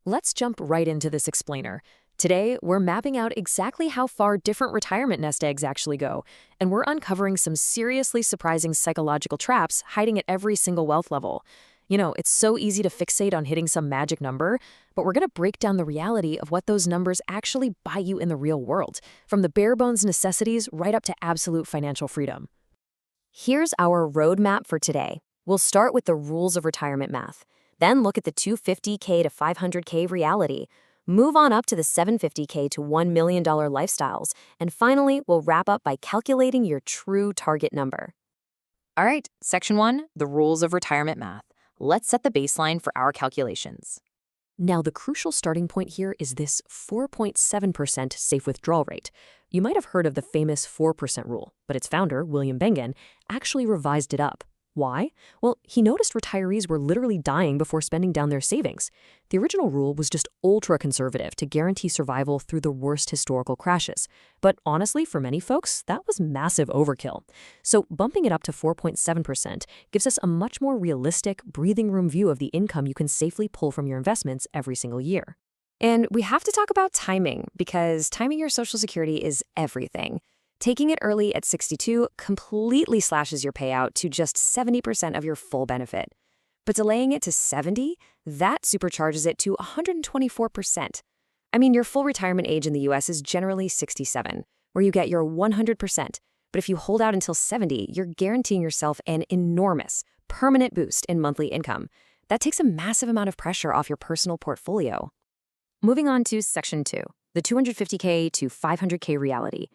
Let's jump right into this explainer. Today, we're mapping out exactly how far different retirement nest eggs actually go, and we're uncovering some seriously surprising psychological traps hiding at every single wealth level. It's so easy to fixate on hitting some magic number, but we're going to break down the reality of what those numbers actually buy you in the real world, from the bare bones necessities right up to absolute financial freedom. Here's our roadmap for today. We'll start with the rules of retirement math, then look at the 250K to 500K reality, move on up to the 750K to $1 million lifestyles, and finally, we'll wrap up by calculating your true target number. All right, Section 1, the rules of retirement math. Let's set the baseline for our calculations. Now, the crucial starting point here is this 4.7% safe withdrawal rate. You might have heard of the famous 4% rule, but its founder, William Bengen, actually revised it up. Why? Well, he noticed retirees were literally dying before spending down their savings. The original rule was just ultra-conservative to guarantee survival through the worst historical crashes. But honestly, for many folks, that was massive overkill. So bumping it up to 4.7% gives us a much more realistic, breathing room view of the income you can safely pull from your investments every single year. And we have to talk about timing, because timing your Social Security is everything. Taking it early at 62 completely slashes your payout to just 70% of your full benefit. But delaying it to 70, that supercharges it to 124%. I mean, your full retirement age in the US is generally 67, where you get your 100%. But if you hold out until 70, you're guaranteeing yourself an enormous, permanent boost in monthly income. That takes a massive amount of pressure off your personal portfolio. Moving on to Section 2, the 250K to 500K reality.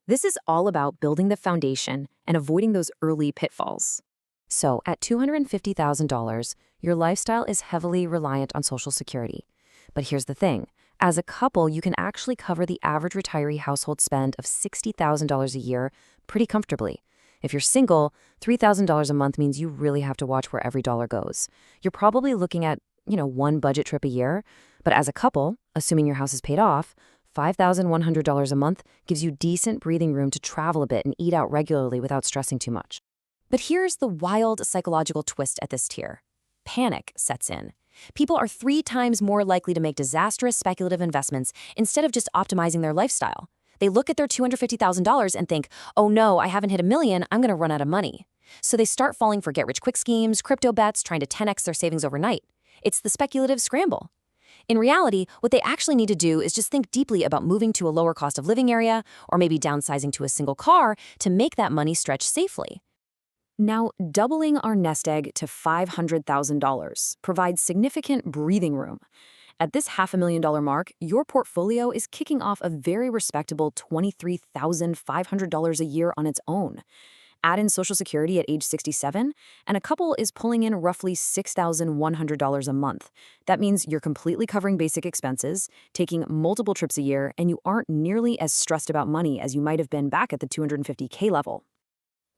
This is all about building the foundation and avoiding those early pitfalls. So, at $250,000, your lifestyle is heavily reliant on Social Security. But here's the thing. As a couple, you can actually cover the average retiree household spend of $60,000 a year pretty comfortably. If you're single, $3,000 a month means you really have to watch where every dollar goes. You're probably looking at, one budget trip a year. But as a couple, assuming your house is paid off, $5,100 a month gives you decent breathing room to travel a bit and eat out regularly without stressing too much. But here's the wild psychological twist at this tier. Panic sets in. People are 3 times more likely to make disastrous speculative investments instead of just optimizing their lifestyle. They look at their $250,000 and think, oh no, I haven't hit $1 million, I'm going to run out of money. So they start falling for get-rich-quick schemes, crypto bets, trying to 10x their savings overnight. It's the speculative scramble. In reality, what they actually need to do is just think deeply about moving to a lower cost of living area or maybe downsizing to a single car to make that money stretch safely. Now, doubling our nest egg to $500,000 provides significant breathing room. At this $500,000 mark, your portfolio is kicking off a very respectable $23,500 a year on its own. Add in Social Security at age 67, and a couple is pulling in roughly $6,100 a month. That means you're completely covering basic expenses, taking multiple trips a year, and you aren't nearly as stressed about money as you might have been back at the 250K level.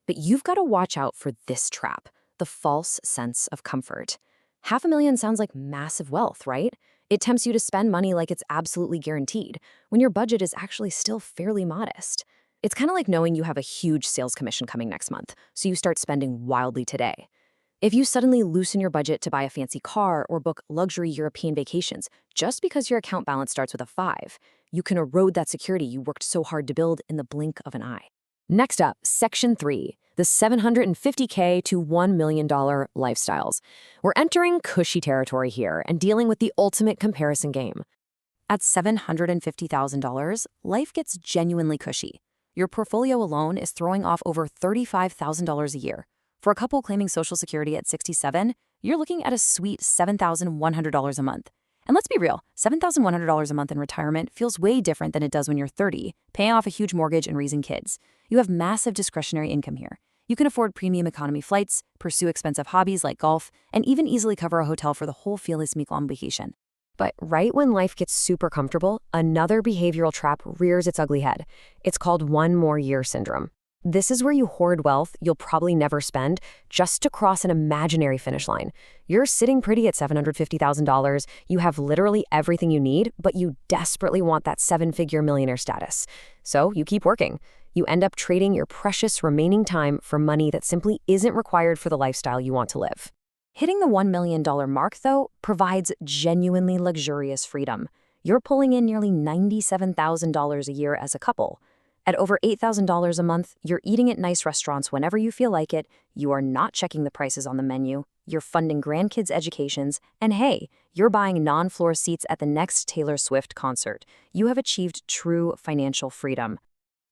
But you've got to watch out for this trap, the false sense of comfort. $500,000 sounds like massive wealth, right? It tempts you to spend money like it's absolutely guaranteed, when your budget is actually still fairly modest. It's kind of like knowing you have a huge sales commission coming next month, so you start spending wildly today. If you suddenly loosen your budget to buy a fancy car or book luxury European vacations just because your account balance starts with a 5, you can erode that security you worked so hard to build in the blink of an eye. Next up, Section 3, the $750K to $1 million lifestyles. We're entering cushy territory here and dealing with the ultimate comparison game. At $750,000, life gets genuinely cushy. Your portfolio alone is throwing off over $35,000 a year. For a couple claiming Social Security at 67, you're looking at a sweet $7,100 a month. And let's be real, $7,100 a month in retirement feels way different than it does when you're 30, paying off a huge mortgage and raising kids. You have massive discretionary income here. You can afford premium economy flights, pursue expensive hobbies like golf, and even easily cover a hotel for the whole Feliz week-long vacation. But right when life gets super comfortable, another behavioral trap rears its ugly head. It's called one more year syndrome. This is where you hoard wealth you'll probably never spend just to cross an imaginary finish line. You're sitting pretty at $750,000. You have literally everything you need, but you desperately want that 7-figure millionaire status. So you keep working. You end up trading your precious remaining time for money that simply isn't required for the lifestyle you want to live. Hitting the $1 million mark, though, provides genuinely luxurious freedom. You're pulling in nearly $97,000 a year as a couple. At over $8,000 a month, you're eating at nice restaurants whenever you feel like it, you are not checking the prices on the menu, you're funding grandkids' educations, and hey, you're buying non-floor seats at the next Taylor Swift concert. You have achieved true financial freedom.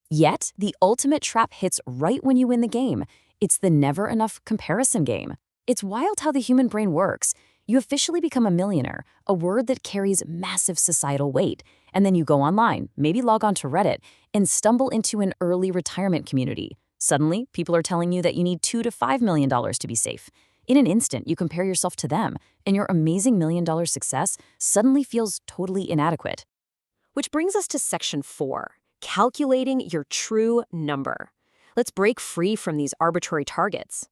Yet, the ultimate trap hits right when you win the game. It's the never enough comparison game. It's wild how the human brain works. You officially become a millionaire, a word that carries massive societal weight. And then you go online, maybe log on to Reddit, and stumble into an early retirement community. Suddenly, people are telling you that you need $2 to $5 million to be safe. In an instant, you compare yourself to them, and your amazing $1 million success suddenly feels totally inadequate. Which brings us to Section 4, calculating your true number. Let's break free from these arbitrary targets.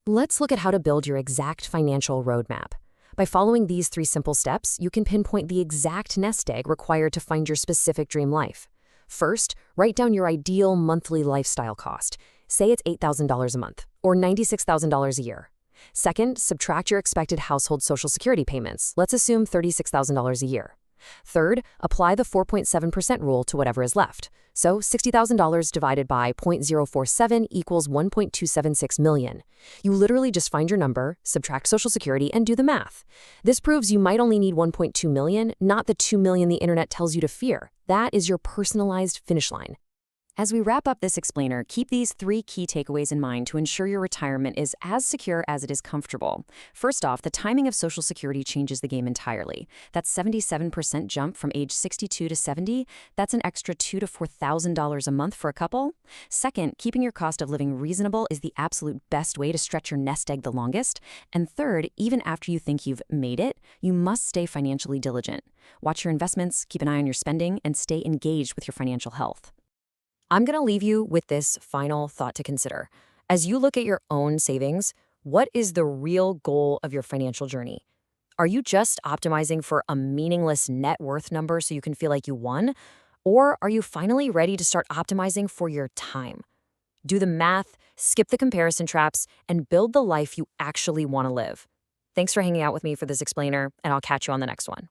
Let's look at how to build your exact financial roadmap. By following these 3 simple steps, you can pinpoint the exact nest egg required to find your specific dream life. First, write down your ideal monthly lifestyle cost. Say it's $8,000 a month, or $96,000 a year. Second, subtract your expected household Social Security payments. Let's assume $36,000 a year. Third, apply the 4.7% rule to whatever is left. So $60,000 divided by 0.047 equals $1.276 million. You literally just find your number, subtract Social Security, and do the math. This proves you might only need 1.2 million, not the 2 million the internet tells you to fear. That is your personalized finish line. As we wrap up this explainer, keep these 3 key takeaways in mind to ensure your retirement is as secure as it is comfortable. First off, the timing of Social Security changes the game entirely. That 77% jump from age 62 to 70, that's an extra $2,000 to $4,000 a month for a couple. Second, keeping your cost of living reasonable is the absolute best way to stretch your nest egg the longest. And third, even after you think you've made it, you must stay financially diligent. Watch your investments, keep an eye on your spending, and stay engaged with your financial health. I'm going to leave you with this final thought to consider. As you look at your own savings, what is the real goal of your financial journey? Are you just optimizing for a meaningless net worth number so you can feel like you won? Or are you finally ready to start optimizing for your time? Do the math, skip the comparison traps, and build the life you actually want to live. Thanks for hanging out with me for this explainer, and I'll catch you on the next one.